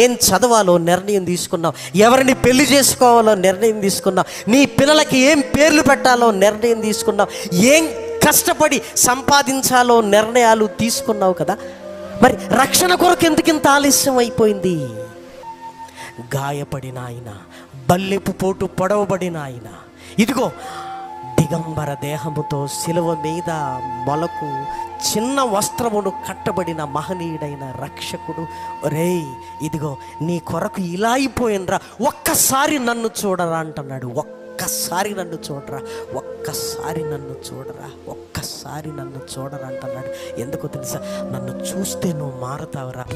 ఏం చదవాలో నిర్ణయం తీసుకున్నావు, ఎవరిని పెళ్లి చేసుకోవాలో నిర్ణయం తీసుకున్నావు, నీ పిల్లలకి ఏం పేర్లు పెట్టాలో నిర్ణయం తీసుకున్నావు, ఏం కష్టపడి సంపాదించాలో నిర్ణయాలు తీసుకున్నావు కదా. మరి రక్షణ కొరకు ఎందుకింత ఆలస్యం అయిపోయింది? గాయపడిన ఆయన, బల్లెపు పోటు పొడవబడిన ఆయన, ఇదిగో దిగంబర దేహముతో శిలువ మీద మొలకు చిన్న వస్త్రమును కట్టబడిన మహనీయుడైన రక్షకుడు, రేయ్ ఇదిగో నీ కొరకు ఇలా అయిపోయినరా, ఒక్కసారి నన్ను చూడరా అంటున్నాడు. ఒక్కసారి నన్ను చూడరా, ఒక్కసారి నన్ను చూడరా, ఒక్కసారి నన్ను చూడరా అంటున్నాడు. ఎందుకో తెలుసా? నన్ను చూస్తే నువ్వు మారతావురా.